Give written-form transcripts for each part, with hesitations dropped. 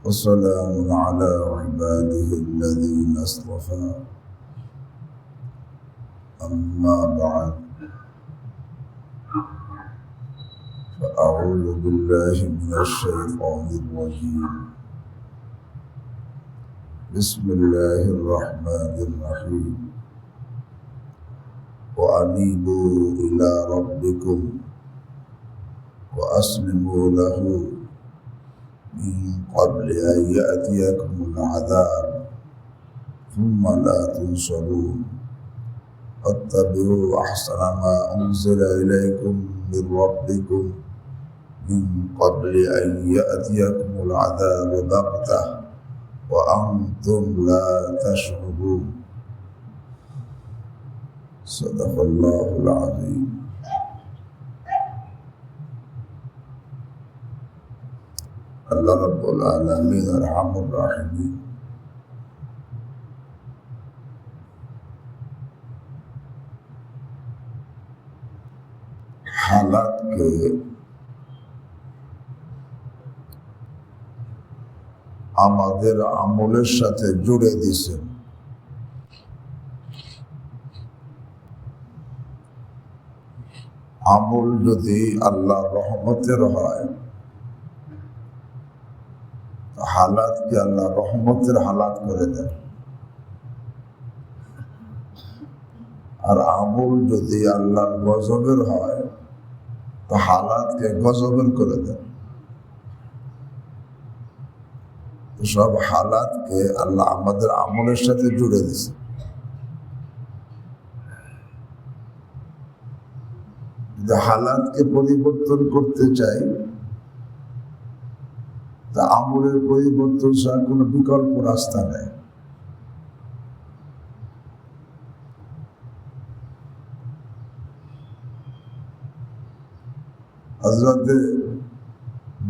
وسلام على عباده الذين اصطفى أما بعد فأعوذ بالله من الشيطان الرجيم بسم الله الرحمن الرحيم وأنيبوا إلى ربكم وأسلموا له من قبل أن يأتيكم العذاب ثم لا تنصرون واتبعوا أحسن ما أنزل إليكم من ربكم من قبل أن يأتيكم العذاب بغتة وأنتم لا تشعرون صدق الله العظيم আল্লাহ রাব্বুল আলামিন আরহামুর রাহিমিন হালাতকে আমাদের আমলের সাথে জুড়ে দিয়েছেন। আমল যদি আল্লাহ রহমতের হয়, হালাতকে আল্লাহ রহমতের হালাত করে দেন, আর আমল যদি আল্লাহর গজবের হয় তো হালাতকে গজবের করে দেন। সব হালাতকে আল্লাহ আমাদের আমলের সাথে জুড়ে দিয়েছে। যদি হালাতকে পরিবর্তন করতে চাই তা আমলের পরিবর্তন ছাড়া কোনো বিকল্প রাস্তা নেই। হযরত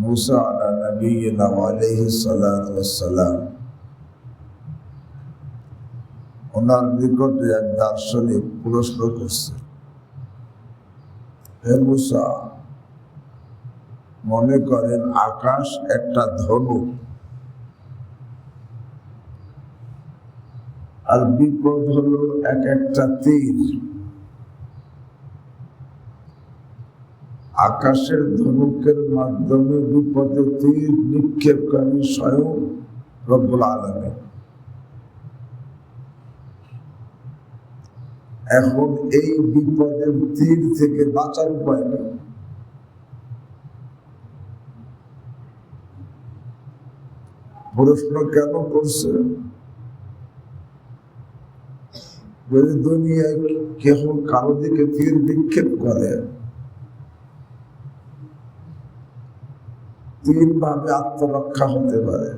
মুসা আলা নবিয়িনা আলাইহিস সালাতু ওয়াস সালাম ওনার নিকটে এক দার্শনিক প্রশ্ন করছে, হে মুসা, মনে করেন আকাশ একটা ধনুক আর বিপদ হলো এক একটা তীর। আকাশের ধনুকের মাধ্যমে বিপদে তীর নিক্ষেপকারী স্বয়ং রব্বুল আলামিন। এখন এই বিপদের তীর থেকে বাঁচার উপায় নেই। প্রশ্ন কেন করছে? দুনিয়ায় কেহ কারো দিকে তীর নিক্ষেপ করে, তিন ভাবে আত্মরক্ষা হতে পারে।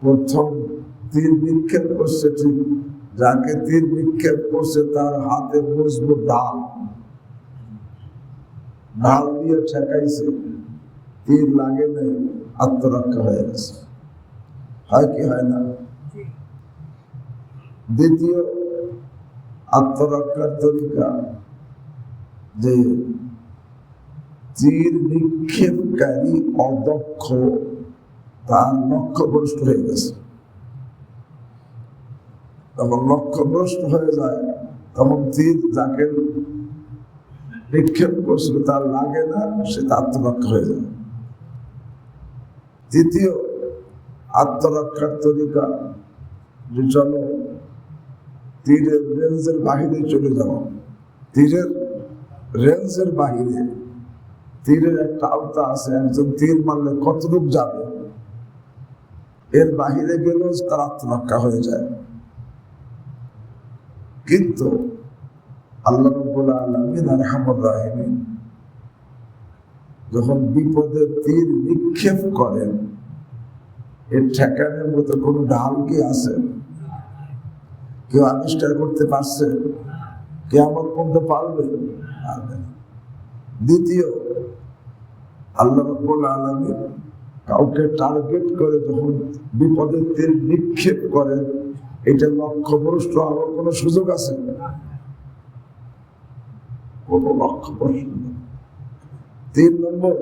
প্রথম তীর নিক্ষেপ করছে ঠিক, যাকে তীর নিক্ষেপ করছে তার হাতে মজবুত ঢাল, ঢাল দিয়ে ঠেকাইছে, তীর লাগে নাই, আত্মরক্ষা হয়ে গেছে। হয় কি হয় না? দ্বিতীয় আত্মরক্ষার তরিকা যে তীর নিক্ষেপকারী অদক্ষ, তার লক্ষ্যভ্রষ্ট হয়ে গেছে। তখন লক্ষ্যভ্রষ্ট হয়ে যায়, তখন তীর যাকে নিক্ষেপ করছিল তার লাগে না, সে আত্মরক্ষা হয়ে যায়। তৃতীয় আত্মরক্ষার তরিকা যে চলো তীরের রেঞ্জের বাহিরে চলে যাও। তীরের রেঞ্জের বাহিরে, তীরের একটা আওতা আছে, একজন তীর মারলে কতটুক যাবে, এর বাহিরে গেলেও তার আত্মরক্ষা হয়ে যায়। কিন্তু আল্লাহ রাব্বুল আলামিন আরহামুর রাহিমিন যখন বিপদের তীর নিক্ষেপ করেন, এর ঠেকানোর মতো কোন ঢাল কি আছে? কেউ আবিষ্কার করতে পারছে? কিয়ামত পর্যন্ত পারবে? দ্বিতীয়, আল্লাহ রাব্বুল আলামিন কাউকে টার্গেট করে যখন বিপদের তীর নিক্ষেপ করেন, এটা লক্ষ্যভ্রষ্ট হওয়ার কোনো সুযোগ আছে? কোনো লক্ষ্যভ্রষ্ট। 3 নম্বর,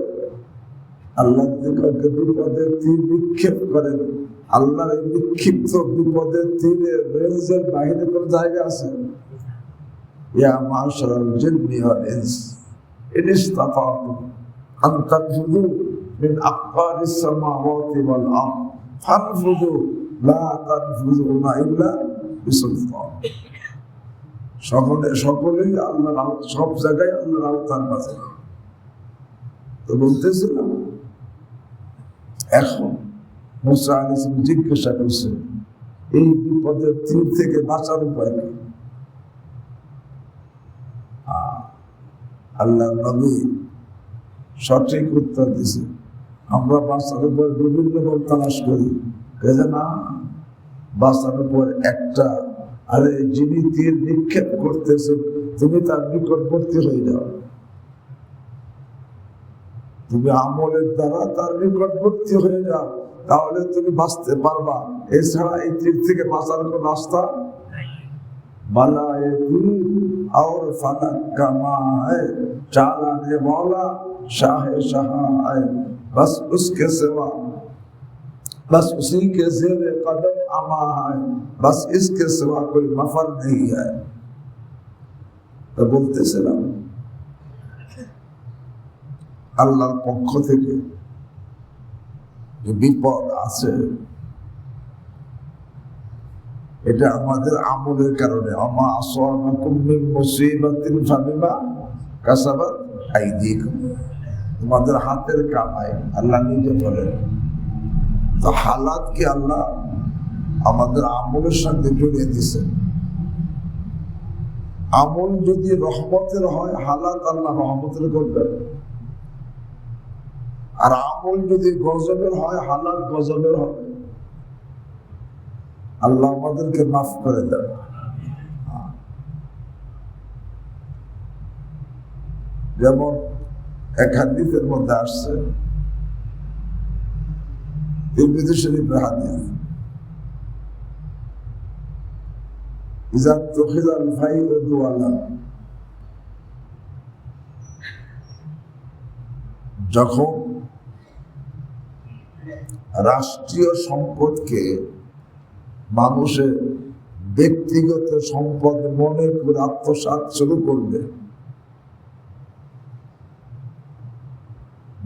আল্লাহ কাউকে বিপদে তীর নিক্ষেপ করেন, আল্লাহর এই নিক্ষিপ্ত বিপদের তীরের রেঞ্জের বাইরে কোন জায়গা আছে? ইয়া মাশারাল জিন্নি ওয়াল ইনস ইন ইসতাতাতুম আন তানফুযু মিন আকতারিস সামাওয়াতি ওয়াল আরদ ফানফুযু লা তানফুযুনা ইল্লা বিসুলতান। সকলেই আল্লাহর, সব জায়গায় আল্লাহর আওতার মাঝে। তো বলতেছিলাম, এখন মুসা আলাইহিস সালাম জিজ্ঞাসা করছেন এই বিপদের তীর থেকে বাঁচার উপায় কি? আল্লাহ নবী সঠিক উত্তর দিছে, আমরা বাঁচার উপর বিভিন্ন ভাবে তালাশ করি, না বাঁচার উপর একটা, আরে যিনি তীর নিক্ষেপ করতেছে তুমি তার নিকটবর্তী হয়ে যাও, তুমি আমলের দ্বারা তার নিকটবর্তী হয়ে যাও, তাহলে তুমি বাঁচতে পারবা। এছাড়া এই তীর থেকে বাঁচার কোন রাস্তা বালায়ে তীর और फलक कमा है चालाने वाला शाहे शाह है बस उसके सिवा बस उसी के ज़ेरे कदम अमा है बस इसके सिवा कोई मफर नहीं है। तो বলতেছিলাম আল্লাহর পক্ষ থেকে যে বিপদ আছে এটা আমাদের আমলের কারণে, আমা আসাবাকুম মিন মুসিবাতিন ফাবিমা কাসাবাত আইদিকুম, তোমাদের হাতের কামাই, আল্লাহ নিজে বলেন। তো হালাতকে আল্লাহ আমাদের আমলের সঙ্গে জড়িয়ে দিয়েছেন। আমল যদি রহমতের হয়, হালাত আল্লাহ রহমতের করবেন, আর আমল যদি গজবের হয়, হালাত গজবের হবে। আল্লাহ আমাদেরকে মাফ করে দেন। যেমন এক হাদিসের মধ্যে আসছে, তিরমিজি শরীফের হাদিস, ইযা তুখিযাল ফাইদু আলা, যখন রাষ্ট্রীয় সম্পদকে মানুষের ব্যক্তিগত সম্পদ মনে করে আত্মসাৎ শুরু করবে,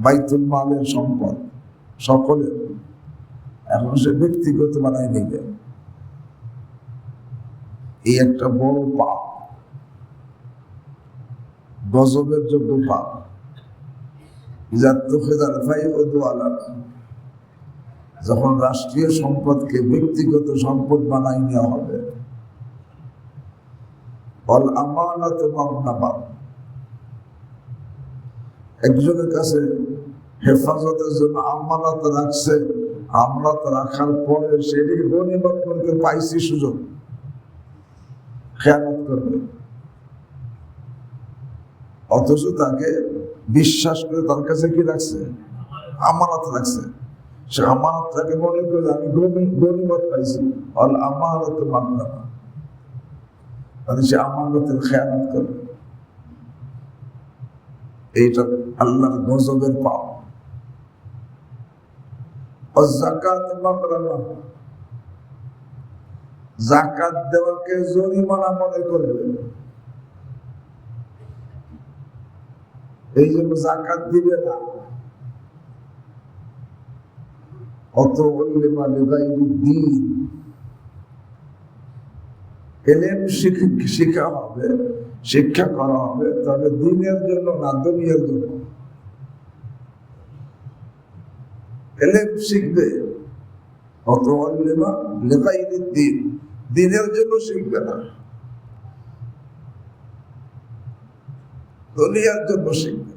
বাইতুল মালের সম্পদ সকলের, এখন সে ব্যক্তিগত বানাই নিবে, এই একটা বড় পাপ, গজবের যোগ্য পাপ। যখন রাষ্ট্রীয় সম্পদকে ব্যক্তিগত সম্পদ বানাই নেওয়া হবে, একজনের কাছে হেফাজতের জন্য আমানত রাখছে, আমানত রাখার পরে সেটিকে গনিমত করতে পাইছি সুযোগ, খেয়ানত করবে, অথচ তাকে বিশ্বাস করে তার কাছে কি রাখছে, আমানত রাখছে, সে আমানতটাকে মনে করে আমি গনিমত পাইছি, আমানত মানলাম, মানে সে আমানতের খেয়ানত করবে। এইটা আল্লাহর গজবের পাপ। যাকাত মাকরামা, যাকাত দেওয়াকে জরিমানা মনে করবে, এই জন্য যাকাত দিবে না। অত উল্লিমা লিগাইরি দ্বীন, এলেম শিক্ষা হবে, শিক্ষা করা হবে, তবে দ্বীনের জন্য না, দুনিয়ার জন্য। এলেম শিখবে, অত উল্লিমা লিগাইরি দ্বীন, দ্বীনের জন্য শিখবে না, দুনিয়ার জন্য শিখবে।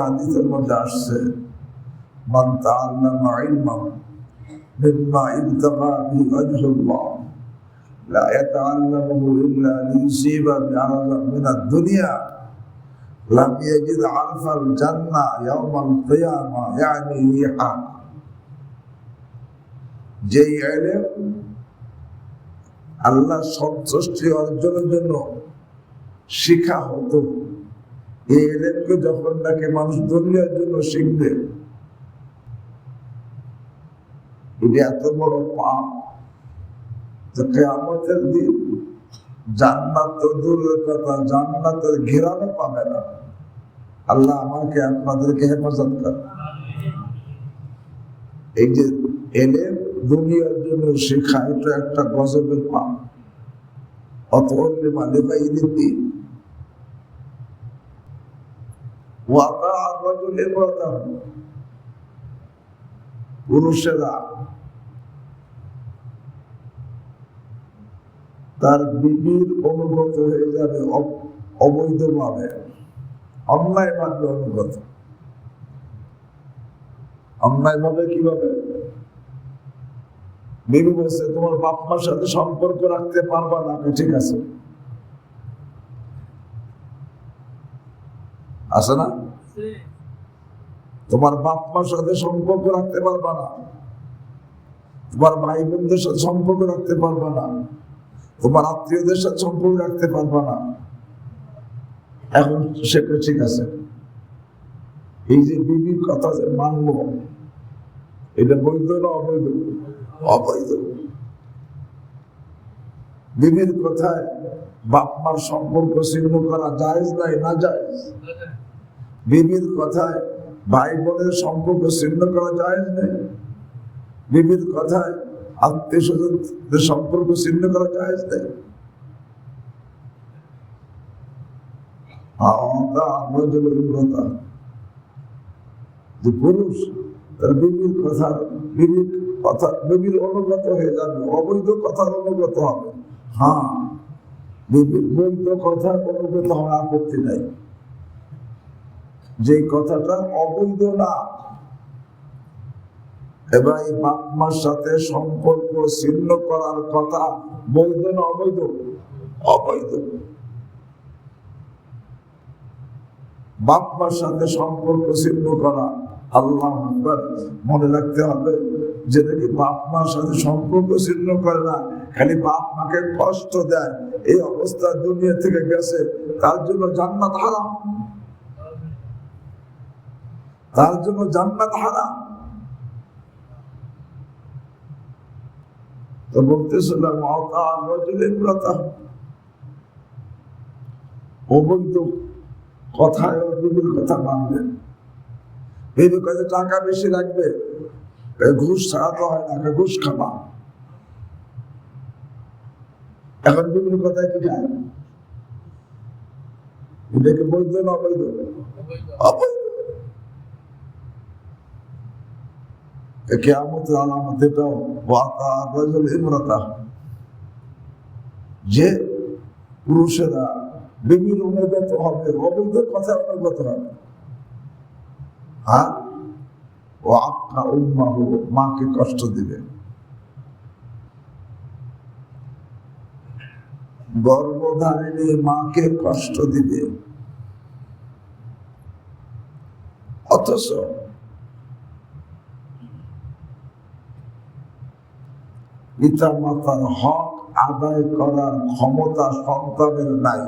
হাদিসের মধ্যে আসছে, মান তাআল্লামা ইলমান মিম্মা ইবতাগা বিহি ওয়াজহুল্লাহ লা ইয়াতাআল্লামুহু ইল্লা লিয়ুসিবা বিআরাদান মিনাদ দুনিয়া লাম ইয়াজিদ আলফাল জান্নাহ ইয়াওমাল কিয়ামা, ইয়ানি রিহা। যে ইলম আল্লাহর সন্তুষ্টি অর্জনের জন্য শিখা হতো, এই এলেমকে যখন নাকি মানুষ দুনিয়ার জন্য শিখবে, এটা এত বড় পাপ যে কিয়ামতের দিন জান্নাত তো দূরের কথা, জান্নাতের ঘেরানো পাবে না। আল্লাহ আমাকে আপনাদেরকে হেফাজত করে। এই যে এলেম দুনিয়ার জন্য শেখা, এটা একটা গজবের পাপ। অত মানে ভাই দিন পুরুষেরা তার বিবির অনুগত হয়ে যাবে অবৈধভাবে, অন্যায় ভাবে অনুগত। অন্যায় ভাবে কিভাবে? বিবি বলছে তোমার বাপ মার সাথে সম্পর্ক রাখতে পারবা না, ঠিক আছে, আছে না? তোমার বাপ মার সাথে সম্পর্ক রাখতে পারবা না, তোমার ভাই বোনদের সাথে সম্পর্ক রাখতে পারবা না, তোমার আত্মীয়দের সাথে সম্পর্ক রাখতে পারবা না। এখন সেটা ঠিক আছে। এই যে বিবির কথা যে মানবো, এটা বৈধ না অবৈধ? অবৈধ। বিবির কথায় বাপ মার সম্পর্ক ছিন্ন করা জায়েজ নাই, না জায়েজ? বিবির কথায় ভাই বোনের সম্পর্ক ছিন্ন করা জায়েজ নেই? বিবির কথায় আত্মীয় স্বজনদের সম্পর্ক ছিন্ন করা জায়েজ নেই? যে পুরুষ তার বিবির অনুগত হয়ে যাবে, অবৈধ কথার অনুগত হবে। হ্যাঁ, বিবির বৈধ কথার অনুগত হওয়ার আপত্তি নাই। যে কথাটা অবৈধ না, এবার এই বাপ মার সাথে সম্পর্ক ছিন্ন করার কথা বৈধ না অবৈধ? অবৈধ। বাপ মার সাথে সম্পর্ক ছিন্ন করা, আল্লাহ আকবার, মনে রাখতে হবে যে নাকি বাপ মার সাথে সম্পর্ক ছিন্ন করে না, খালি বাপ মাকে কষ্ট দেয়, এই অবস্থা দুনিয়া থেকে গেছে, তার জন্য জান্নাত হারাম, তার জন্য জান্নাত হারাম। তো বলতেছিলাম অবৈধ কথায় বিবির কথা মানবেন। বিবি কাছে টাকা বেশি লাগবে, ঘুষ ছাড়া তো হয় না, ঘুষ খাবা। এখন বিবির কথায় কি যায়? এটাকে বৈধ না অবৈধ? অবৈধ। কিয়ামতের আলামত এটাও, যে পুরুষেরা বিবির অনুগত হবে, অবৈধ কথা অনুগত হবে। ও আক্কা উম্মাহু, মাকে কষ্ট দিবে, গর্ভধারিণী মাকে কষ্ট দিবে। অথচ পিতা মাতার হক আদায় করার ক্ষমতা সন্তানের নাই।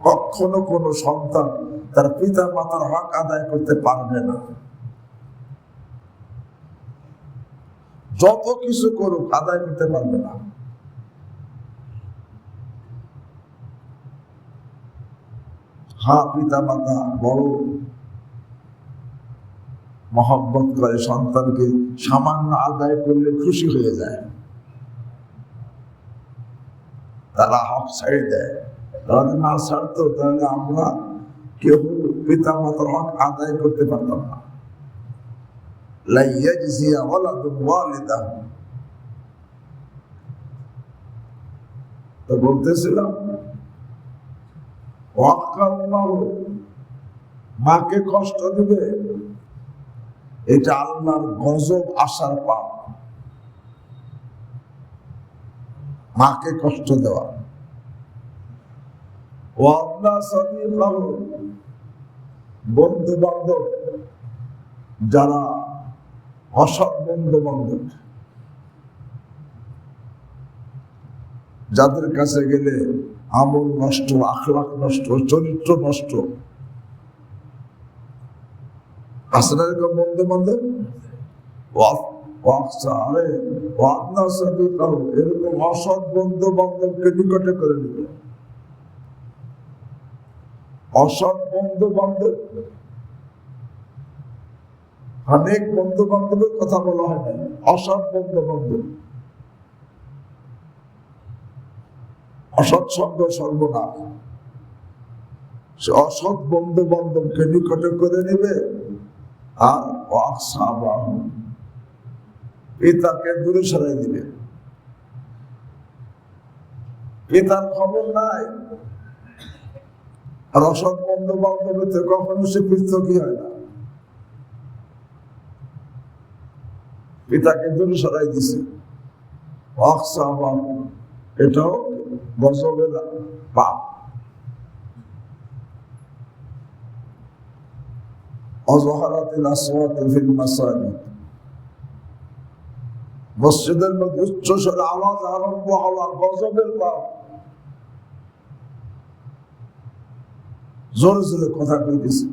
কখনো কোন সন্তান তার পিতা মাতার হক আদায় করতে পারবে না, যত কিছু করুক আদায় করতে পারবে না। হ্যাঁ, পিতা মাতা বড় মহব্বত করে, সন্তানকে সামান্য আদায় করলে খুশি হয়ে যায়, তারা হক ছেড়ে দেয়। তারা না ছাড়তো তাহলে আমরা কেউ পিতা মাতার হক আদায় করতে পারতাম না। তো বলতেছিলাম, মাকে কষ্ট দিবে, এটা আল্লাহর গজব আসার পাপ। মাকে কষ্ট দেওয়া। বন্ধু বান্ধব যারা অসৎ বন্ধু বান্ধব, যাদের কাছে গেলে আমল নষ্ট, আখলাক নষ্ট, চরিত্র নষ্ট। আসলে এরকম বন্ধু বান্ধব এরকম অসৎ বন্ধু বান্ধবকে নিকটে করে নেবে। অসৎ বন্ধু বান্ধব, অনেক বন্ধু বান্ধবের কথা বলা হয় না, অসৎ বন্ধু বান্ধব। অসৎ সঙ্গ সর্বনাশ। সে অসৎ বন্ধু বান্ধবকে নিকটে করে নেবে আর পিতাকে দূরে সরাই দিবে। পিতার খবর নাই। আর অসৎ বন্ধু বান্ধবের থেকে কখনো সে পৃথকই হয় না। পিতাকে দূরে সরাই দিছে, এটাও গজবের পাপ। অজহারাতিল আসওয়াত ফিল মাসাজিদ, মসজিদের মধ্যে উচ্চ স্বরে আওয়াজ আরম্ভ হওয়া গজবের পাপ। জোরে জোরে কথা কইতেছে।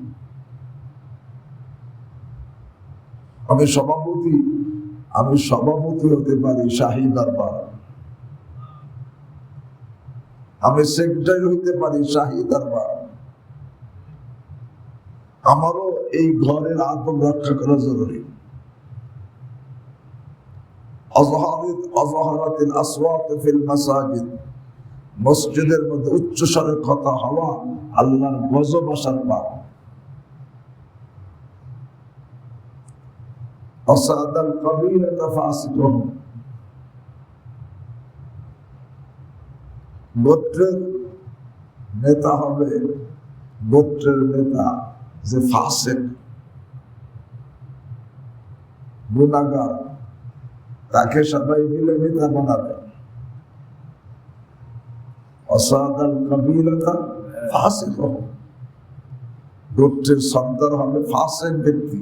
আমি সভাপতি হতে পারি শাহী দরবার, আমি সেক্রেটারি হইতে পারি শাহী দরবার, আমারও এই ঘরের আদব রক্ষা করা জরুরি। অজহারাতিল আসওয়াত ফিল মাসাজিদ, মসজিদের মধ্যে উচ্চ স্বরে কথা হওয়া আল্লাহর গজব আসার পাপ। অসাদাল কবিরাতা ফাসিকুন, গোত্রের নেতা হবে, গোত্রের নেতা যে ফাসিক গুনাহগার, তাকে সবাই মিলে নেতা বানাবে। অসাদাল কবিরাতা ফাসিকুন, গোত্রের সর্দার হবে ফাসিক ব্যক্তি।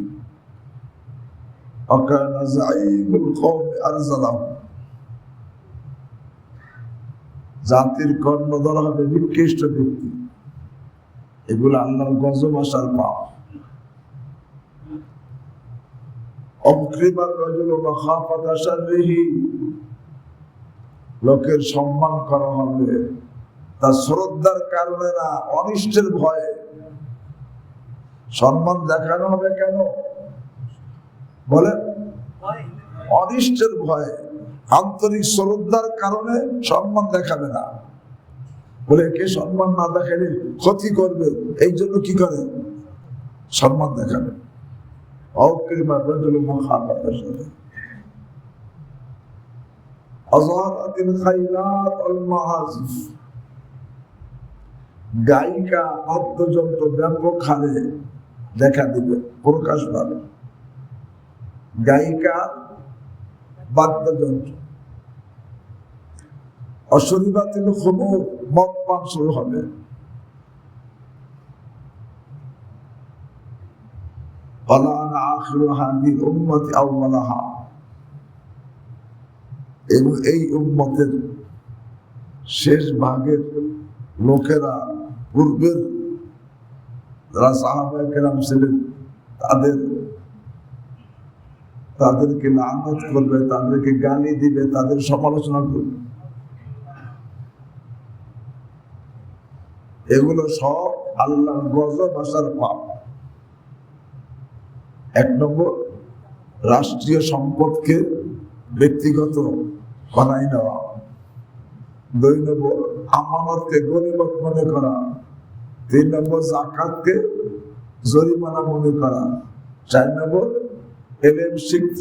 অকানা যায়িবুল কওমি আরজালাহু, জাতির কর্ণধর হবে নিকৃষ্ট ব্যক্তি। এগুলো আল্লাহর গজব আসার পাপ। অমক্রিমার রাজুল মাখাফাতা শাররিহি, লোকের সম্মান করা হবে তার শ্রদ্ধার কারণে না, অনিষ্টের ভয়ে। সম্মান দেখানো হবে কেন বলে? অনিষ্টের ভয়ে। আন্তরিক শ্রদ্ধার কারণে সম্মান দেখাবে না, বলে কে সম্মান না দেখালে ক্ষতি করবে, এই জন্য কি করে সম্মান দেখাবে। গায়িকা বাদ্যযন্ত্র ব্যাপক হারে দেখা দিবে, প্রকাশ পাবে। গায়িকা বাদ্যযন্ত্র, অশরীবাতিল খুমুর, মদ পান শুরু হবে। এবং এই উম্মতের শেষ ভাগের লোকেরা, পূর্বের যারা সাহাবায়ে কেরাম ছিলেন, তাদেরকে লানত করবে, তাদেরকে গালি দিবে, তাদের সমালোচনা করবে। এগুলো সব আল্লাহর গজব আসার পাপ। এক নম্বর, রাষ্ট্রীয় সম্পদকে ব্যক্তিগত বানাই নেওয়া। দুই নম্বর, আমানতকে গনিমত মনে করা। তিন নম্বর, যাকাতকে জরিমানা মনে করা। চার নম্বর, এলেম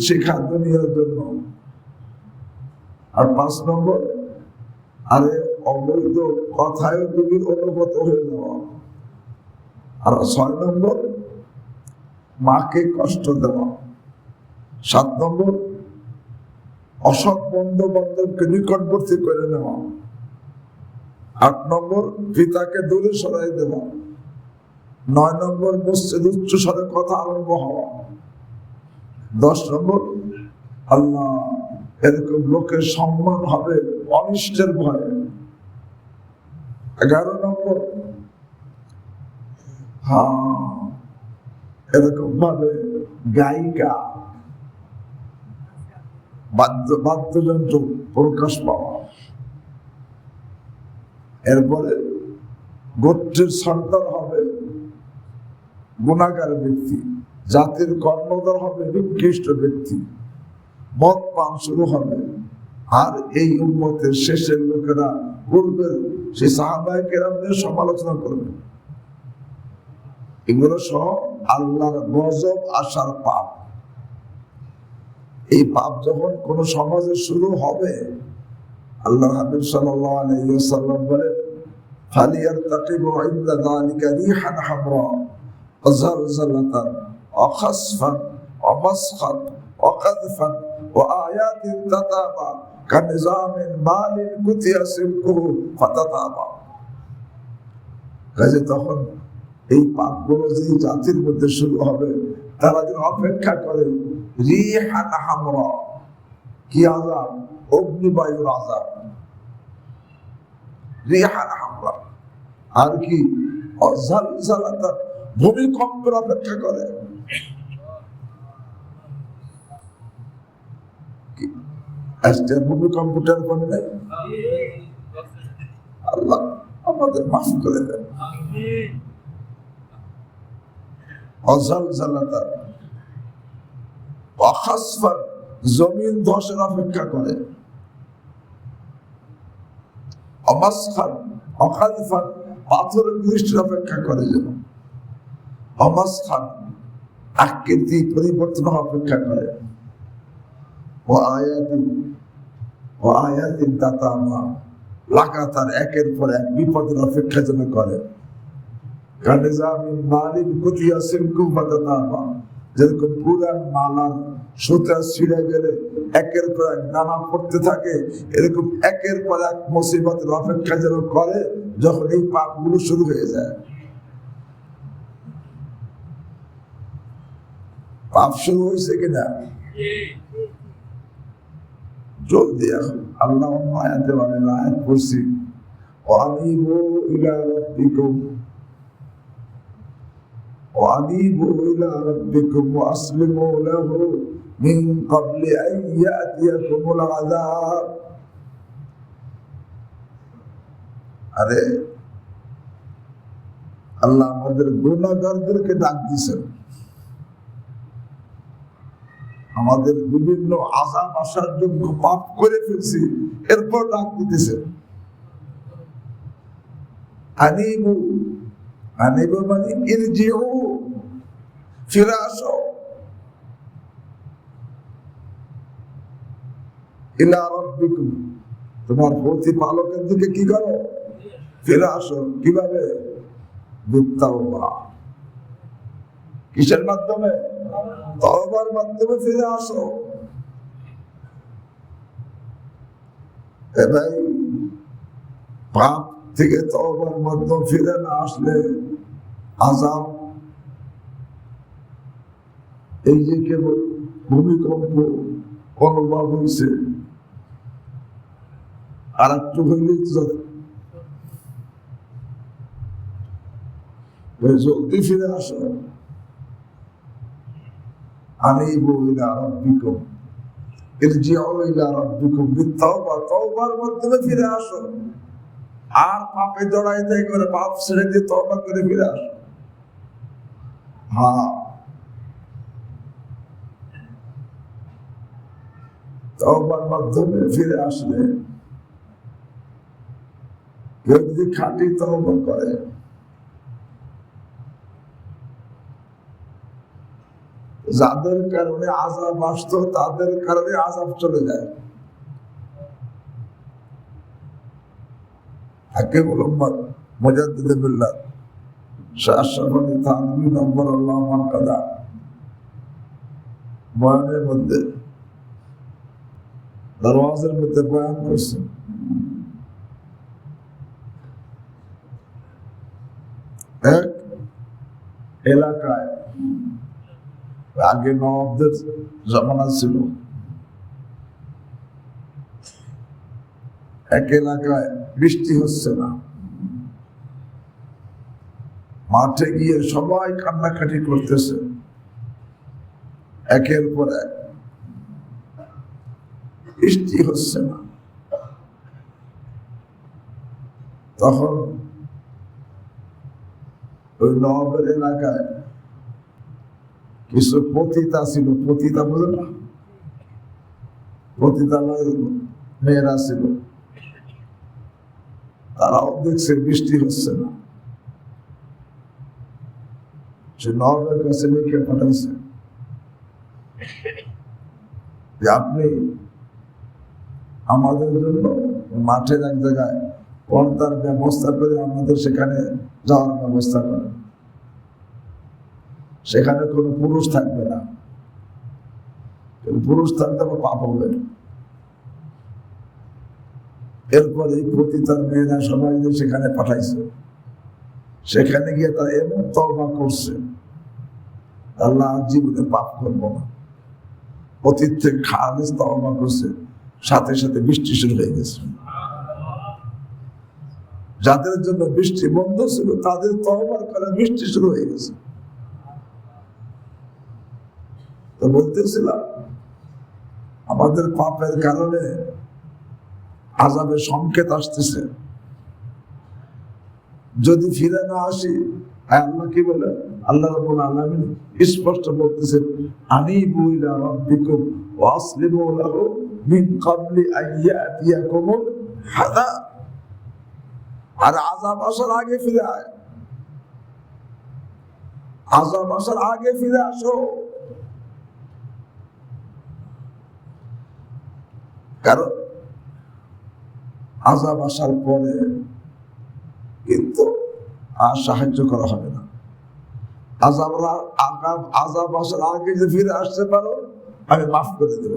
শিক্ষা দুনিয়ার জন্য। আর পাঁচ নম্বর, আরে অবৈধ কথায় তুমি অনুগত হয়ে যাওয়া। আর ছয় নম্বর, মাকে কষ্ট দেওয়া। সাত নম্বর, অসৎ বন্ধু বান্ধবকে নিকটবর্তী করে নেওয়া। আট নম্বর, পিতাকে দূরে সরাই দেওয়া। নয় নম্বর, মসজিদ উচ্চ স্বরে কথা আরম্ভ হওয়া। 10 নম্বর, আল্লাহ এরকম লোকের সম্মান হবে অনিষ্টের ভয়ে। 11 নম্বর, এরকম ভাবে গায়িকা বাদ্যযন্ত্র প্রকাশ পাওয়া। এরপরে গোত্রের সর্দার হবে গুণাগার ব্যক্তি, জাতির কর্ণধার হবে নিকৃষ্ট ব্যক্তি, মদ পান শুরু হবে। আর এই উম্মতের শেষের লোকেরা পূর্বের সেই সাহাবায়ে কেরামদের সমালোচনা করবে। এগুলো সহ আল্লাহর গজব আসার পাপ। এই পাপ যখন কোন সমাজে শুরু হবে, আল্লাহ হাবিব সাল্লাল্লাহু আলাইহি ওয়াসাল্লাম বলেন, ফালিয়ারতাকিবু ইনদা যালিকা রিহান হামরা ওয়া জালজালাতান ওয়া খাসফান ওয়া মাসখান ওয়া কাযফান ওয়া আয়াতিন তাতাবা কানিজামিন মালিন কুতিয়া সিলকুহু ফাতাতাবা। কাজে তখন এই পাপগুলো যে জাতির মধ্যে শুরু হবে, তারা যেন অপেক্ষা করে রিহান হামরা। কি আযাব? অগ্নিবায়ুর আযাব। রিহান হামরা। আর কি? জালজালাতান, ভূমিকম্পের অপেক্ষা করে। আজকে ভূমিকম্পটার মনে নাই? আল্লাহ আমাদের মাফ করে দেন। অজালজালাতান ওয়া খাসফান, জমিন ধসের অপেক্ষা করে। অমাসখান ওয়া কাযফান, পাথরের বৃষ্টির অপেক্ষা করে। যেন অমাসখান, আকৃতি পরিবর্তন অপেক্ষা করে। ও আয়াতিন তাতাবা, লাগাতার একের পর এক বিপদের অপেক্ষা যেন করে। কানিজামিন মালিন কুতিয়া সিলকুহু ফাতাতাবা, যেরকম পুরান মালার সুতা ছিঁড়ে গেলে একের পর এক দানা পড়তে থাকে, এরকম একের পর এক মুসিবতের অপেক্ষা যেন করে যখন এই পাপগুলো শুরু হয়ে যায়। পাপ শুরু হয়েছে কিনা? জলদি এখন আল্লাহ আয়াতে বলেন, আয়াত পড়ছি, ওয়ানিবু ইলা রাব্বিকুম وأنيبوا إلى ربكم وأسلموا له من قبل أن يأتيكم العذاب। আরে আল্লাহ আমাদের গুনাহগারদেরকে ডাক দিয়েছেন, আমাদের বিভিন্ন আযাব আসার জন্য পাপ করে ফেলছি, এরপর ডাক দিতেছেন আনিবু। আনিবু মানে ইরজিউ, ফিরে আসো। ইলা রাব্বিকুম, তোমার প্রতিপালকের দিকে কি করো? ফিরে আসো। কিভাবে? বিত্তাওবা। কিসের মাধ্যমে? তওবার মাধ্যমে ফিরে আসো। ভাই, পাপ থেকে তওবার মাধ্যমে ফিরে না আসলে আযাব। এই যে কেবল ভূমিকম্প অনুভব হয়েছে, আর একটু হইলে জলদি ফিরে আসো। আনিবু ইলা রাব্বিকুম ইরজিউ ইলা রাব্বিকুম বিত্তাওবা, তওবার মাধ্যমে ফিরে আসো। আর পাপে জড়াইতে করে পাপ ছেড়ে দিয়ে তওবা করে ফিরে আসো। তওবার মাধ্যমে ফিরে আসলে কেউ যদি খাঁটি তওবা করে, যাদের কারণে আযাব আসতো তাদের কারণে আযাব চলে যায়। হাকিম উম্মত মুজাদ্দিদ বিল্লাহ শাহ আশরাফ আলী থানভী নব্বরাল্লাহু মারকাদা বয়ানের মধ্যে, দরওয়াজের মধ্যে বয়ান করছেন, এক এলাকায় আগে নবাবদের জমানা ছিল, এক এলাকায় বৃষ্টি হচ্ছে না, মাঠে গিয়ে সবাই কান্নাকাটি করতেছে একের পর এক, বৃষ্টি হচ্ছে না। তখন ওই নবাবের এলাকায় কিছু পতিতা ছিল, পতিতা বোঝে না, পতিতা মেয়েরা ছিল, তারাও দেখছে বৃষ্টি হচ্ছে না। সে নবাবের কাছে লিখে পাঠাইছে যে আপনি আমাদের জন্য মাঠের এক জায়গায় পর্দার ব্যবস্থা করে আমাদের সেখানে যাওয়ার ব্যবস্থা করেন, সেখানে কোনো পুরুষ থাকবে না, পুরুষ থাকতে আবার পাপ হবে। এরপর এই পতিতার মেয়েরা সবাই সেখানে পাঠাইছে, সেখানে গিয়ে তারা এমন তওবা করছে, আল্লাহ জীবনে পাপ করবো না, অতীত থেকে খালিস তওবা করছে, সাথে সাথে বৃষ্টি শুরু হয়ে গেছে। যাদের জন্য বৃষ্টি বন্ধ ছিল তাদের তওবার কারণে বৃষ্টি শুরু হয়ে গেছে। তো বলতেছিলাম আমাদের পাপের কারণে আযাবের সংকেত আসতেছে, যদি ফিরে না আসি, আল্লাহ কি বলে, আল্লাহ রাব্বুল আলামিন স্পষ্ট বলতেছেন, আনিবু ইলা রাব্বিকুম ওয়া আসলিমু লাহু মিন ক্বাবলি আন ইয়াতিয়াকুমুল আযাব। আর আযাব আসার আগে ফিরে আয়, আযাব আসার আগে ফিরে আসো। কারণ আযাব আসার পরে কিন্তু আর সাহায্য করা হবে না। আযাব আসার আগে যে ফিরে আসতে পারো, আমি মাফ করে দেব।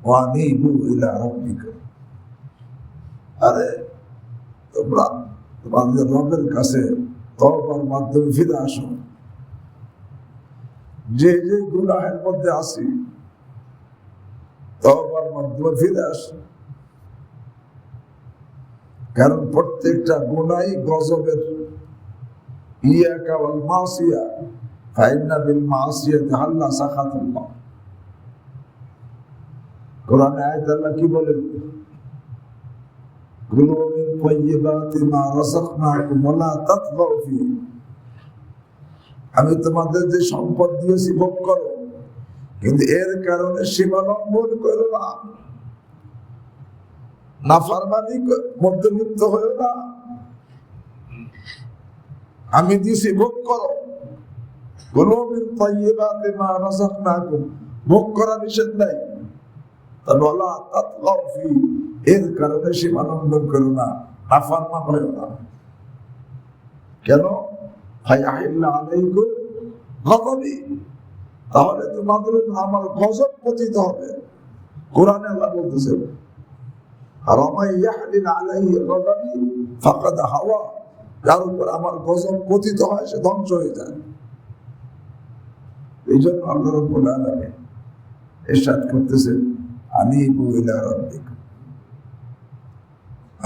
ওয়ানিবু ইলা রাব্বিকুম, আরে তোমরা তোমাদের রবের কাছে তওবার মাধ্যমে ফিরে আসো। যে যে গুনাহের মধ্যে আছি, তওবার মাধ্যমে ফিরে আসো। কারণ প্রত্যেকটা গুনাহ গজবের, ইয়াকা ওয়াল মাসিয়া ফাইন্না বিল মাসিয়াতি হাল্লা সাখাতুল্লাহ। কোরআনে আয়াত আল্লাহ কি বলেন, কুলু মিন তাইয়্যিবাতি মা রাযাকনাকুম ওয়া লা তাতগাউ ফি। আমি তোমাদের যে সম্পদ দিয়েছি ভোগ করো, কিন্তু এর কারণে সীমা লঙ্ঘন করো না, নাফরমানি মধ্যলিপ্ত হয়েও না। আমি দিয়েছি ভোগ করো, কুলু মিন তাইয়্যিবাতি মা রাযাকনাকুম, ভোগ করা নিষেধ নাই, তবে ওয়া লা তাতগাউ ফি, এর কারণে সীমা লঙ্ঘন করো না, নাফরমান হয়েও না। কেন? ফায়াহিল্লা আলাইকুম গযবি, তাহলে তোমাদের উপর আমার গজব পতিত হবে। কোরআনে আল্লাহ বলতেছে, আর মাই ইয়াহলিল আলাইহি গযবি ফাকাদ হাওয়া, যার উপর আমার গজব পতিত হয় সে ধ্বংস হয়ে যায়। এই জন্য আল্লাহ রাব্বুল আলামিন ইরশাদ করতেছেন, আনিবু ইলা রাব্বিকুম,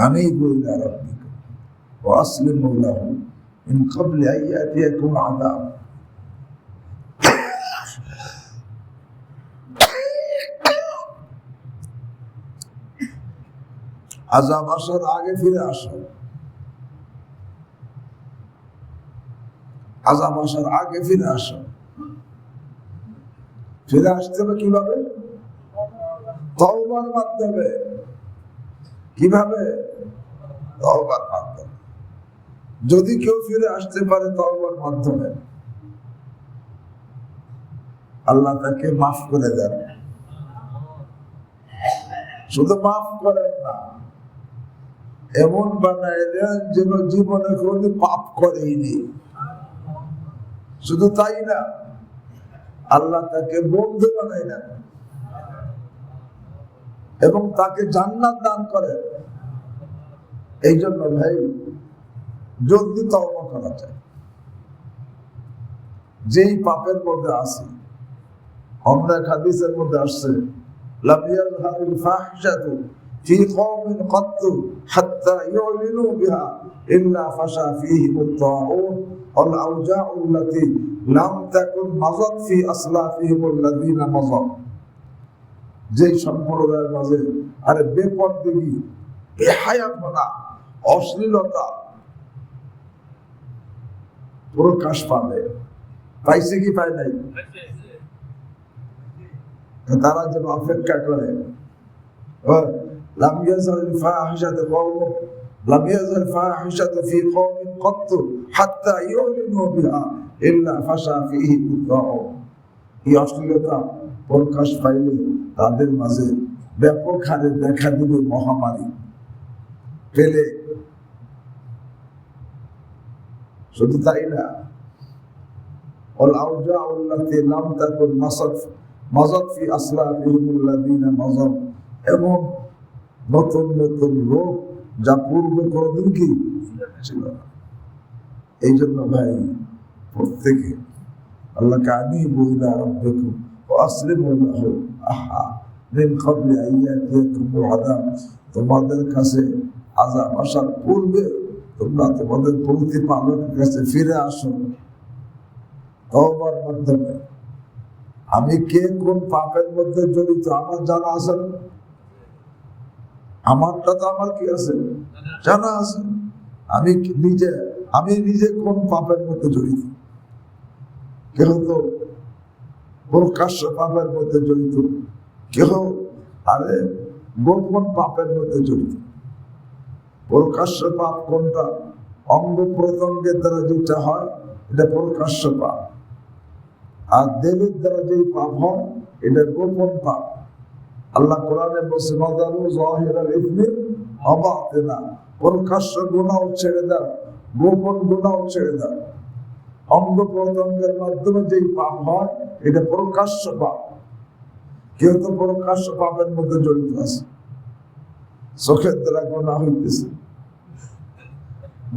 আনিবু ইলা রাব্বিকুম ওয়া আসলিমু লাহু মিন ক্বাবলি আন ইয়াতিয়াকুম আযাব। আযাব আসার আগে ফিরে আসো, আযাব আসার আগে ফিরে আসো। ফিরে আসতে হবে কিভাবে? তওবার মাধ্যমে। কিভাবে? তওবার মাধ্যমে। যদি কেউ ফিরে আসতে পারে তওবার মাধ্যমে, আল্লাহ তাকে মাফ করে দেন। শুধু মাফ করেন না, এমন বানায় দেন যেন জীবনে কোনোদিন পাপ করেইনি। শুধু তাই না, আল্লাহ তাকে বন্ধু বানায় দেন এবং তাকে জান্নাত দান করেন। এই জন্য ভাই জলদি তওবা করা চাই। যেই পাপের মধ্যে আছে। অন্য এক হাদিসের মধ্যে আসছে লাম ইয়াযহারিল ফাহশাতু ফি কওমিন ক্বাত্তু হাত্তা ইউলিনু বিহা ইল্লা ফাশা ফীহিমুত তাউন ওয়াল আওজাউ আল্লাতী লাম তাকুন মাযাত ফি আসলাফিহিমুল লাযীনা মাযাত। যেই সম্প্রদায়ের মাঝে আরে বেপরদেগি, বেহায়াপনা, অশ্লীলতা প্রকাশ পাবে, পাইছে কি পায় নাই? তারা যেন অপেক্ষা করে লাম ইয়াযহারিল ফাহিশাতু কওমিন লাম ইয়াযহার ফাহিশাতু ফি কওমিন ক্বাত্তু হাত্তা ইউলিনু বিহা ইল্লা ফাশা ফীহিমুত তাউন। এই অশ্লীলতা প্রকাশ পাইলে তাদের মাঝে ব্যাপক হারে দেখা দিবে মহামারী। পেলে শুধু তাই না, ওয়াল আওজাউ আল্লাতী লাম তাকুন মাযাত ফি আসলাফিহিমুল লাযীনা মাযাত। এবং নতুন নতুন রোগ যা পূর্বে কোনদিন কি ছিল না। এই জন্য ভাই প্রত্যেকে আল্লাহকে আনিবু ইলা রাব্বিকুম ওয়া আসলিমু লাহু মিন ক্বাবলি আন ইয়াতিয়াকুমুল আযাব। তোমাদের কাছে আযাব আসার পূর্বে তোমরা তোমাদের প্রতিপালকের কাছে ফিরে আসো তওবার মাধ্যমে। আমি কে কোন পাপের মধ্যে জড়িত আমার জানা আছে না? আমারটা তো আমার কি আছে, জানা আছে। আমি নিজে কোন পাপের মধ্যে জড়িত। কেহ তো প্রকাশ্য পাপের মধ্যে জড়িত, কেহ আরে গোপন পাপের মধ্যে জড়িত। প্রকাশ্য পাপ কোনটা? অঙ্গ প্রত্যঙ্গের দ্বারা যেটা হয় এটা প্রকাশ্য পাপ, আর দেবের দ্বারা যে পাপ হয় এটা গোপন পাপ। আল্লাহ কোরআনে বলছে মাযারু যাহিরাল ইসমি ওয়া বাতিনা। প্রকাশ্য গুনাহ ছেড়ে দাও, গোপন গুনাহ ছেড়ে দাও। অঙ্গ প্রত্যঙ্গের মাধ্যমে যে পাপ হয় এটা প্রকাশ্য পাপ। কেউ তো প্রকাশ্য পাপের মধ্যে জড়িত আছে। চোখের দ্বারা গুনাহ হইতেছে,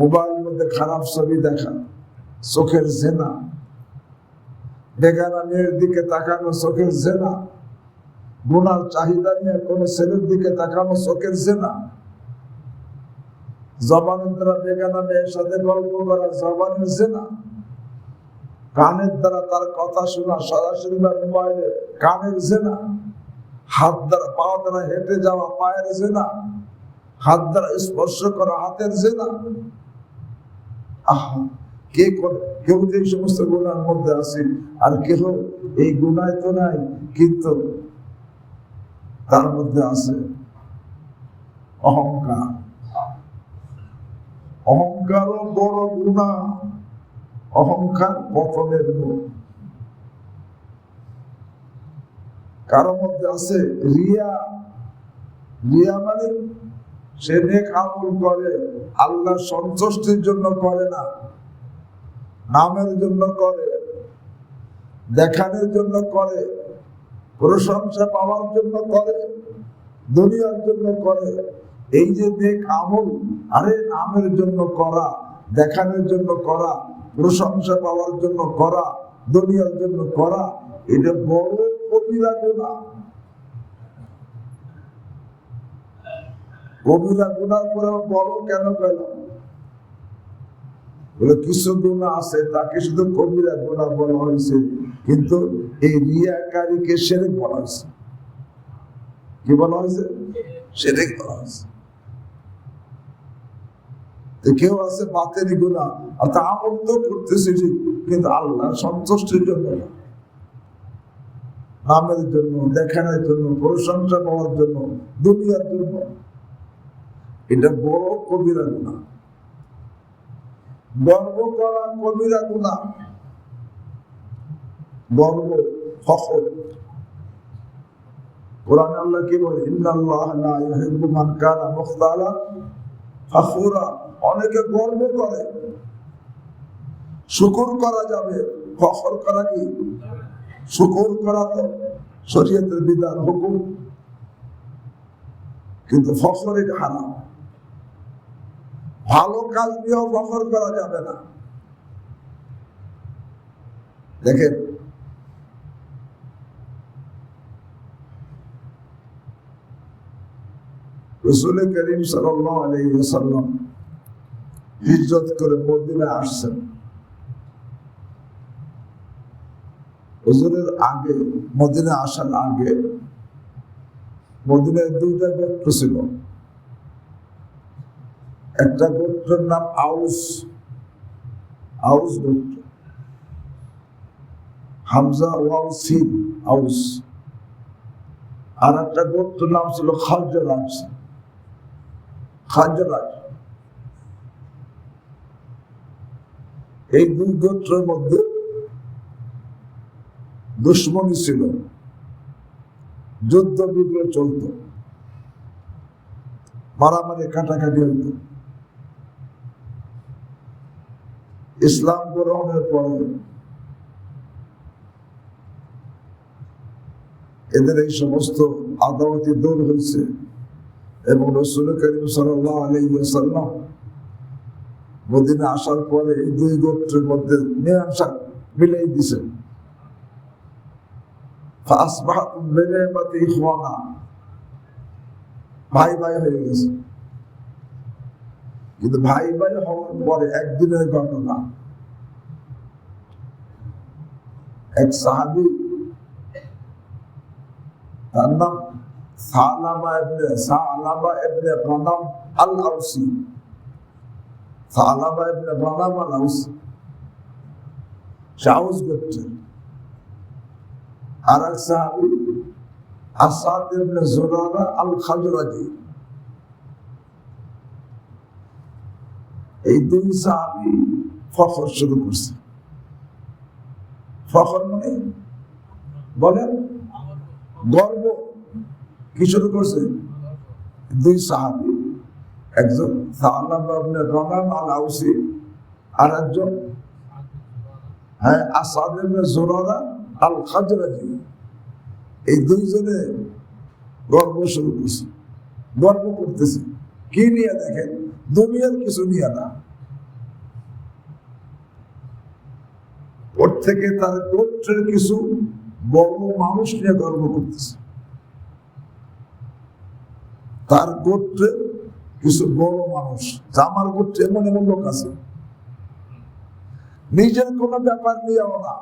মোবাইলের মধ্যে খারাপ ছবি দেখা, চোখের জেনা, বেগানা মেয়ের দিকে তাকানো, চোখের জেনা, গুনার চাহিদা নিয়ে কোন ছেলের দিকে তাকানো, চোখের জেনা, জবানের দ্বারা বেগানা মেয়ের সাথে গল্প করা, জবানের জেনা, কানের দ্বারা তার কথা শোনা সরাসরি বা মোবাইলে, কানের জেনা, হাত দ্বারা পা দ্বারা হেঁটে যাওয়া, পায়ের জেনা, হাত দ্বারা স্পর্শ করা, হাতের জেনা। কে করে? কেউ যে সমস্ত গুনার মধ্যে আছে, আর কেহ এই গুনায় তো নাই, কিন্তু তার মধ্যে আছে অহংকার। অহংকারও বড় গুনাহ। অহংকার পতনের মূল। কারো মধ্যে আছে রিয়া। রিয়া মানে সে নেক আমল করে, আল্লাহর সন্তুষ্টির জন্য করে না, নামের জন্য করে, দেখানোর জন্য করে, প্রশংসা পাওয়ার জন্য করে, দুনিয়ার জন্য করে। এই যে নেক আমল, আরে নামের জন্য করা, দেখানোর জন্য করা, প্রশংসা পাওয়ার জন্য করা, দুনিয়ার জন্য করা, এটা বড় কবিরা গুনাহ। কবিরা গুনার পরে বড় কেন গেল? বলে কিছু গুনাহ আছে তাকে শুধু কবিরা গুনাহ বলা হয়েছে, কিন্তু এই রিয়াকারীকে শিরক বলা হয়েছে। কি বলা হয়েছে? শিরক বলা হয়েছে। কেউ আছে বাতেরি গুনাহ, অর্থাৎ আমল তো করতেছে ঠিক, কিন্তু আল্লাহর সন্তুষ্টির জন্য না, নামের জন্য, দেখানোর জন্য, প্রশংসা পাওয়ার জন্য, দুনিয়ার জন্য। এটা বড় কবিরা গুনাহ। গর্ব করা কবিরা গুনাহ। গর্ব, ফখর। কোরআনে আল্লাহ কি বলে? ইন্নাল্লাহা লা ইউহিব্বু মান কানা মুখতালান ফখুরা। অনেকে গর্ব করে। শুকর করা যাবে, ফখর করা কি? শুকর করা তো শরীয়তের বিধান, হুকুম, কিন্তু ফখর এটা হারাম। ভালো কাজ দিয়েও ফখর করা যাবে না। দেখেন, রাসূল করিম সাল্লাল্লাহু আলাইহি ওয়াসাল্লাম হিজরত করে মদিনায় আসছেন। হুজুরের আগে, মদিনায় আসার আগে মদিনায় দুইটা গোত্র ছিল। একটা গোত্রের নাম আউস, আউস গোত্র, হামজা ওয়াও সিন আউস। আর একটা গোত্রের নাম ছিল খাজরাজ, খাজরাজ। এই দুই গোত্রের মধ্যে দুশ্মনী ছিল, যুদ্ধ বিগ্রহ চলত, মারামারি কাটাকাটি হইত। ইসলাম গ্রহণের পরে এদের এই সমস্ত আদাওয়াতি দূর হয়েছে এবং রাসূল করিম সাল্লাল্লাহু আলাইহি ওয়াসাল্লাম মদিনা আসার পরে এই দুই গোত্রের মধ্যে মীমাংসা মিলাই দিয়েছেন। ফাসবাহতুম বিনি'মাতি ইখওয়ানা, ভাই ভাই হয়ে গেছে। কিন্তু ভাই ভাই হওয়ার পরে একদিনের ঘটনা, এক সাহাবী, তার নাম সালাবা ইবনে গানাম আল-আউসি, সালাবা ইবনে গানাম আল-আউসি, আউস গোত্রের। আর এক সাহাবী আসাদ ইবনে জুরারা আল-খাজরাজি। এই দুই সাহাবী ফখর শুরু করছে। ফখর মানে বলেন গর্ব। কি শুরু করছে? দুই সাহাবী, একজন সালাবা ইবনে গানাম আল-আউসি, আর একজন আসাদ ইবনে জুরারা আল-খাজরাজি। এই দুইজনে গর্ব শুরু করছে, গর্ব করতেছে। কি নিয়ে? দেখেন, দুনিয়ার কিছু নিয়ে না, ওর থেকে তার গোত্রের কিছু বড় মানুষ নিয়ে গর্ব করতেছে। তার গোত্রে কিছু বড় মানুষ, আমার গোত্রে এমন এমন লোক আছে, নিজের কোনো ব্যাপার নিয়েও না,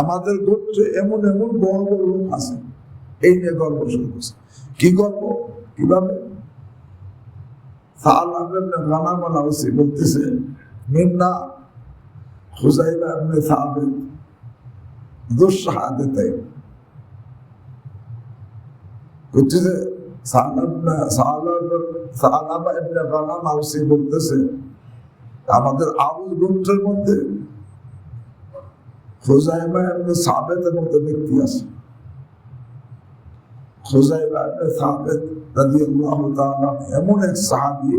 আমাদের গোত্রে এমন এমন বড় বড় লোক আছে, এই নিয়ে গর্ব শুরু করছে। কি গর্ব? কিভাবে? সালাবা ইবনে গানাম আল-আউসি বলতেছে, মিন্না খুযাইবা ইবনে সাবিত যুশ শাহাদাতাইন। বলতেছে সালাবা ইবনে গানাম আল-আউসি বলতেছে, আমাদের আউস গোত্রের মধ্যে খুযাইবা ইবনে সাবিতের মতো ব্যক্তি আছে। খুযাইবা ইবনে সাবিত রাদিয়াল্লাহু তাআলা এমন এক সাহাবী,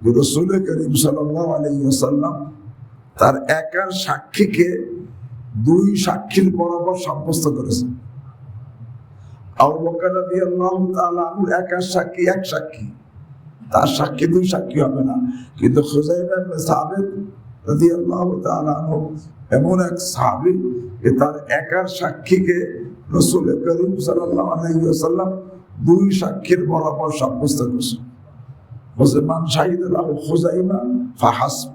যে রাসূল করিম সাল্লাল্লাহু আলাইহি ওয়াসাল্লাম তার একার সাক্ষীকে দুই সাক্ষীর বরাবর সাব্যস্ত করেছেন। আবু বকর রাদিয়াল্লাহু তাআলা একার সাক্ষী এক সাক্ষী, তার সাক্ষী দুই সাক্ষী হবে না। কিন্তু খুযাইবা ইবনে সাবিত রাদিয়াল্লাহু তাআলা এমন এক সাহাবী, যে তার একার সাক্ষীকে রাসূল করিম সাল্লাল্লাহু আলাইহি ওয়াসাল্লাম দুই সাক্ষীর বরাবর সাব্যস্ত করেছেন। মান শাহিদা লাহু খুযাইবা ফাহাসব।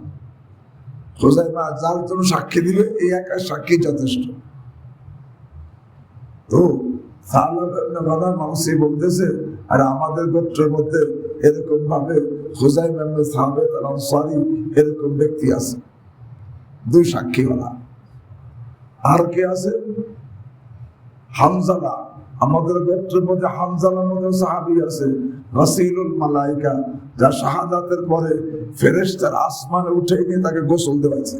খুযাইবা যার জন্য সাক্ষী দিবে, এই একার সাক্ষী যথেষ্ট। তো সালাবা ইবনে গানাম আল-আউসি বলতেছে, আর আমাদের গোত্রের মধ্যে এরকম ভাবে খুযাইবা ইবনে সাবিত আল-আনসারী এরকম ব্যক্তি আছে, দুই সাক্ষীওয়ালা। আর কে আছে? হানজালা। আমাদের গোত্রের মধ্যে হানজালার মধ্যে সাহাবী আছে, গাসিলুল মালাইকা, যা শাহাদাতের পরে ফেরেশতার আসমানে উঠে নিয়ে তাকে গোসল দেওয়াছে,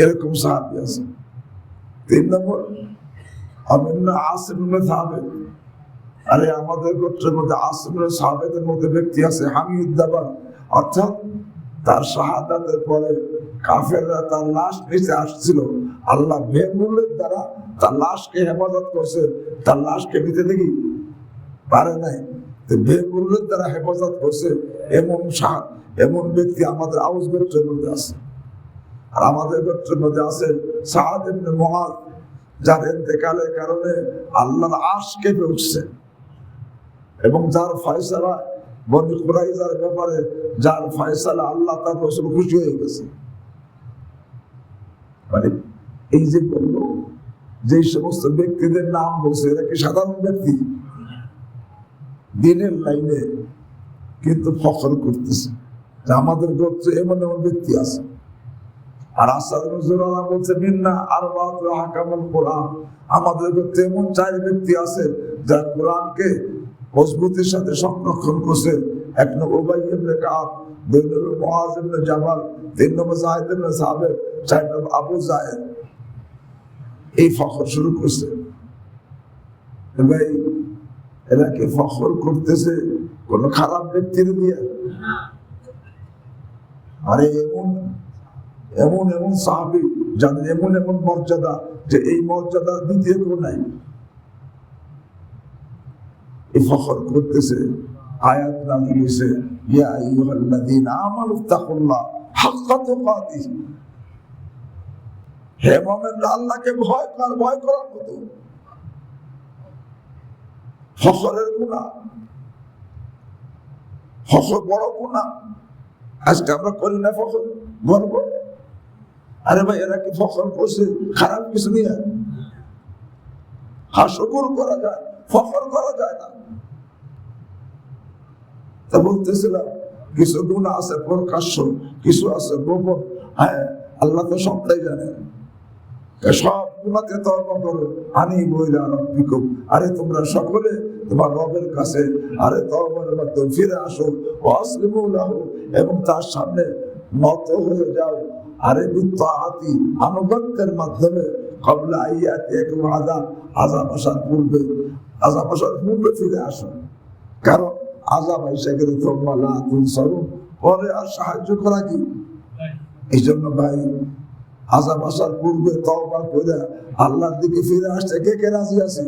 এরকম সাহাবী আছে। 3 নম্বর আমিনা আসিম ইবনে সাবিত। আরে আমাদের গোত্রের মধ্যে আসিম ইবনে সাবিতের মধ্যে ব্যক্তি আছে হামিউদ্দাবার, অর্থাৎ তার শাহাদাতের পরে কাফেররা তার লাশ নিচে আসছিল, আল্লাহ বেমূল্যের দ্বারা তার লাশকে হেফাজত করছে, তার লাশকে নিতে দেখি পারে নাই, বেগুলের দ্বারা হেফাজত করছে এমন ব্যক্তি আমাদের আউস গোত্রের মধ্যে আছে। আর আমাদের গোত্রের মধ্যে আছে সাদ ইবনে মুআয, যার ইন্তেকালের কারণে আল্লাহর আরশ কেঁপে উঠছে, এবং যার ফয়সালা বনী কুরাইজার ব্যাপারে যার ফয়সালা আল্লাহ তার রাসূল খুশি হয়ে গেছে। মানে এই যে বললো, যে সমস্ত ব্যক্তিদের নাম বলছে এরা কি সাধারণ ব্যক্তি? দিনের লাইনে কিন্তু ফখর করতেছে যে আমাদের গোত্রে এমন এমন ব্যক্তি আছে। আর আসাদ নজরুল্লাহ বলছে মিন্না আরবাতু হাকামুল কোরআন, আমাদের গোত্রে এমন 4 ব্যক্তি আছে যারা কোরআনকে মজবুতির সাথে সংরক্ষণ করছে। 1 নম্বর উবাই ইবনে কাব, 2 নম্বর মুআয ইবনে জাবাল, 3 নম্বর যায়েদ ইবনে সাবিত, 4 নম্বর আবু যায়েদ। এই ফখর শুরু করছে। ভাই এরা কি ফখর করতেছে কোন খারাপ ব্যক্তির দিয়ে? আরে এমন এমন সাহাবী যাদের এমন এমন মর্যাদা, যে এই মর্যাদা দ্বিতীয় কেউ নাই। এই ফখর করতেছে। আয়াত নাযিল হইছে, ইয়া আইয়ুহাল্লাযীনা আমানু তাকুল্লাহ হাক্কা তুকাতিহি, হে মুমিনরা আল্লাহকে ভয় করার মতো। ফখরের গুনাহ, ফখর বড় গুনাহ। আজকে আমরা করি না ফখর, গর্ব। আরে ভাই এরা কি ফখর করছে খারাপ কিছু নিয়ে? হাস্যকর করা যায়, ফখর করা যায় না। তা বলতেছিলাম কিছু গুনাহ আছে প্রকাশ্য, কিছু আছে গোপন। হ্যাঁ, আল্লাহ তো সবটাই জানেন। সব গুনাহকে তওবা করো, আনিবু ইলা রাব্বিকুম, আরে তোমরা সকলে তোমার রবের কাছে আরে তওবার মাধ্যমে ফিরে আসো, ওয়াসলিমু লাহু, এবং তার সামনে নত হয়ে যাও। আরে বিত্তাআতি, আনুগত্যের মাধ্যমে, ক্বাবলা আইয়াতিকুম আযাব আসার পূর্বে ফিরে আসো। কারণ আযাব আইসা গেলে তোমরা লা তুনসারুন, পরে আর সাহায্য করা কি? এই জন্য ভাই আযাব আসার পূর্বে তওবা করে আল্লাহর দিকে ফিরে আসতে কে কে রাজি আছে?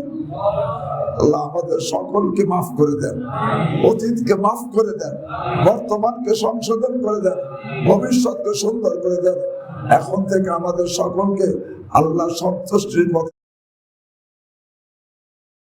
আল্লাহ আমাদের সকলকে মাফ করে দেন, অতীতকে মাফ করে দেন, বর্তমানকে সংশোধন করে দেন, ভবিষ্যৎকে সুন্দর করে দেন। এখন থেকে আমাদের সকলকে আল্লাহ সন্তুষ্টির